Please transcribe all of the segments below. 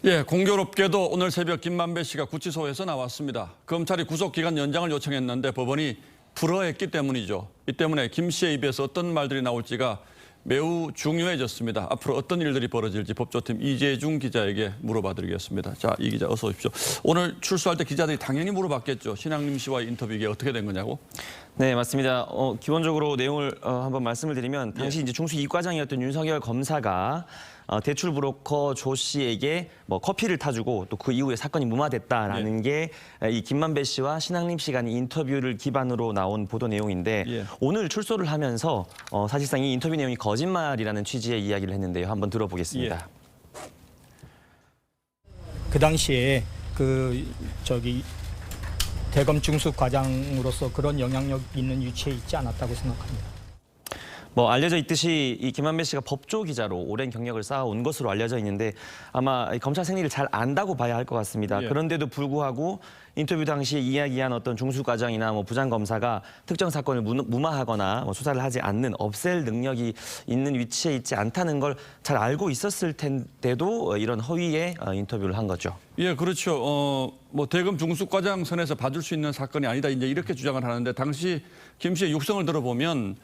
예, 공교롭게도 오늘 새벽 김만배 씨가 구치소에서 나왔습니다. 검찰이 구속기간 연장을 요청했는데 법원이 불허했기 때문이죠. 이 때문에 김 씨의 입에서 어떤 말들이 나올지가 매우 중요해졌습니다. 앞으로 어떤 일들이 벌어질지 법조팀 이재중 기자에게 물어봐드리겠습니다. 자, 이 기자 어서 오십시오. 오늘 출소할 때 기자들이 당연히 물어봤겠죠. 신앙림 씨와의 인터뷰 이게 어떻게 된 거냐고? 네, 맞습니다. 기본적으로 내용을 한번 말씀을 드리면 당시 이제 중수 2과장이었던 윤석열 검사가 대출 브로커 조 씨에게 커피를 타주고 또 그 이후에 사건이 무마됐다라는 게 이 김만배 씨와 신앙림 씨 간의 인터뷰를 기반으로 나온 보도 내용인데 오늘 출소를 하면서 사실상 이 인터뷰 내용이 거짓말이라는 취지의 이야기를 했는데요. 한번 들어보겠습니다. 그 당시에 대검 중수 과장으로서 그런 영향력 있는 위치에 있지 않았다고 생각합니다. 알려져 있듯이 이 김만배 씨가 법조 기자로 오랜 경력을 쌓아온 것으로 알려져 있는데 아마 검찰 생리를 잘 안다고 봐야 할 것 같습니다. 그런데도 불구하고 인터뷰 당시에 이야기한 어떤 중수과장이나 부장검사가 특정 사건을 무마하거나 수사를 하지 않는 없앨 능력이 있는 위치에 있지 않다는 걸 잘 알고 있었을 텐데도 이런 허위의 인터뷰를 한 거죠. 예, 그렇죠. 대검 중수과장 선에서 봐줄 수 있는 사건이 아니다. 이제 이렇게 주장을 하는데 당시 김 씨의 육성을 들어보면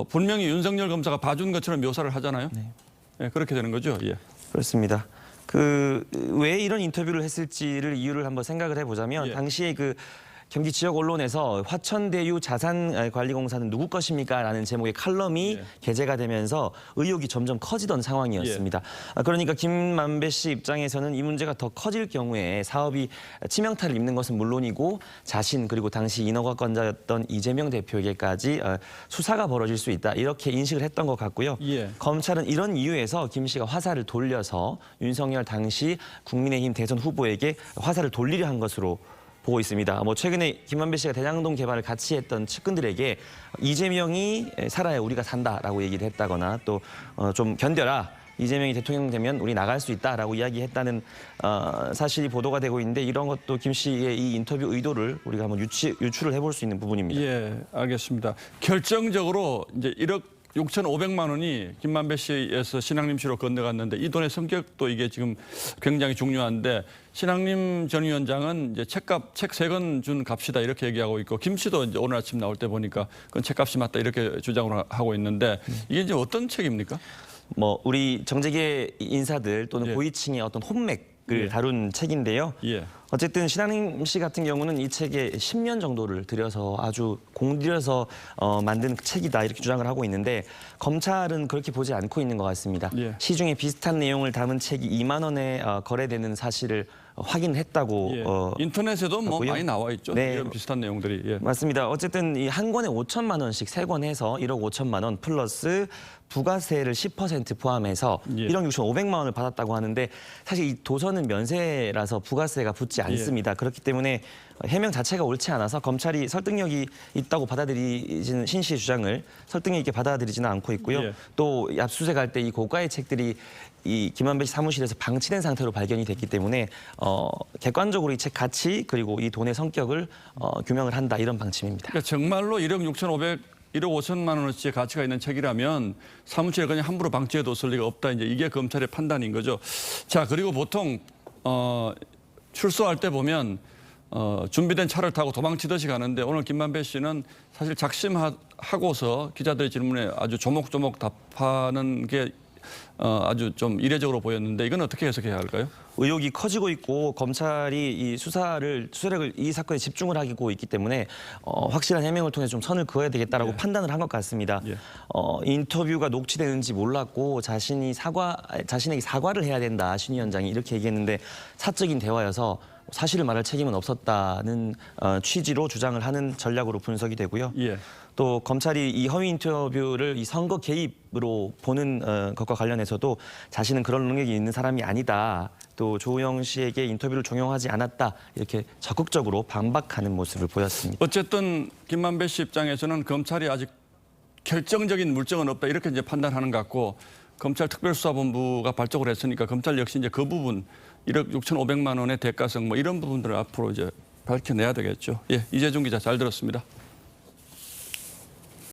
분명히 윤석열 검사가 봐준 것처럼 묘사를 하잖아요. 네. 예, 그렇게 되는 거죠. 예. 그렇습니다. 왜 이런 인터뷰를 했을지를 이유를 한번 생각을 해보자면 당시에 경기 지역 언론에서 화천대유 자산관리공사는 누구 것입니까? 라는 제목의 칼럼이 게재가 되면서 의혹이 점점 커지던 상황이었습니다. 그러니까 김만배 씨 입장에서는 이 문제가 더 커질 경우에 사업이 치명타를 입는 것은 물론이고 자신 그리고 당시 인허가권자였던 이재명 대표에게까지 수사가 벌어질 수 있다. 이렇게 인식을 했던 것 같고요. 검찰은 이런 이유에서 김 씨가 화살을 돌려서 윤석열 당시 국민의힘 대선 후보에게 화살을 돌리려 한 것으로 보고 있습니다. 최근에 김만배 씨가 대장동 개발을 같이 했던 측근들에게 이재명이 살아야 우리가 산다라고 얘기를 했다거나 또 좀 견뎌라. 이재명이 대통령 되면 우리 나갈 수 있다라고 이야기했다는 사실이 보도가 되고 있는데 이런 것도 김 씨의 이 인터뷰 의도를 우리가 한번 유추를 해볼 수 있는 부분입니다. 예, 알겠습니다. 결정적으로 이제 1억 6,500만 원이 김만배 씨에서 신앙림 씨로 건너갔는데 이 돈의 성격도 이게 지금 굉장히 중요한데 신앙림 전 위원장은 이제 책 3권 준 값이다 이렇게 얘기하고 있고 김 씨도 이제 오늘 아침 나올 때 보니까 그건 책값이 맞다 이렇게 주장을 하고 있는데 이게 이제 어떤 책입니까? 우리 정재계 인사들 또는 고위층의 어떤 혼맥을 다룬 책인데요. 어쨌든 신앙림 씨 같은 경우는 이 책에 10년 정도를 들여서 아주 공들여서 만든 책이다 이렇게 주장을 하고 있는데 검찰은 그렇게 보지 않고 있는 것 같습니다. 시중에 비슷한 내용을 담은 책이 2만 원에 거래되는 사실을 확인했다고 인터넷에도 하고요. 많이 나와 있죠. 이런 비슷한 내용들이. 맞습니다. 어쨌든 이 한 권에 5천만 원씩 3권 해서 1억 5천만 원 플러스 부가세를 10% 포함해서 1억 6,500만 원을 받았다고 하는데 사실 이 도서는 면세라서 부가세가 붙지 않습니다. 그렇기 때문에 해명 자체가 옳지 않아서 검찰이 설득력이 있다고 받아들이지는 신 씨의 주장을 설득력 있게 받아들이지는 않고 있고요. 또 압수수색할 때 이 고가의 책들이 이 김만배 씨 사무실에서 방치된 상태로 발견이 됐기 때문에 객관적으로 이 책 가치 그리고 이 돈의 성격을 규명을 한다 이런 방침입니다. 그러니까 정말로 1억 5천만 원어치의 가치가 있는 책이라면 사무실에 그냥 함부로 방치해뒀을 리가 없다. 이제 이게 검찰의 판단인 거죠. 자, 그리고 보통 출소할 때 보면 준비된 차를 타고 도망치듯이 가는데 오늘 김만배 씨는 사실 작심하고서 기자들의 질문에 아주 조목조목 답하는 게 아주 좀 이례적으로 보였는데 이건 어떻게 해석해야 할까요? 의혹이 커지고 있고 검찰이 이 수사력을 이 사건에 집중을 하고 있기 때문에 확실한 해명을 통해서 좀 선을 그어야 되겠다라고 판단을 한 것 같습니다. 인터뷰가 녹취되는지 몰랐고 자신에게 사과를 해야 된다 신 위원장이 이렇게 얘기했는데 사적인 대화여서 사실을 말할 책임은 없었다는 취지로 주장을 하는 전략으로 분석이 되고요. 또 검찰이 이 허위 인터뷰를 이 선거 개입으로 보는 것과 관련해서도 자신은 그런 능력이 있는 사람이 아니다. 또 조우영 씨에게 인터뷰를 종용하지 않았다. 이렇게 적극적으로 반박하는 모습을 보였습니다. 어쨌든 김만배 씨 입장에서는 검찰이 아직 결정적인 물증은 없다. 이렇게 이제 판단하는 것 같고 검찰 특별수사본부가 발족을 했으니까 검찰 역시 이제 그 부분 1억 6,500만 원의 대가성 이런 부분들을 앞으로 이제 밝혀내야 되겠죠. 예, 이재중 기자 잘 들었습니다.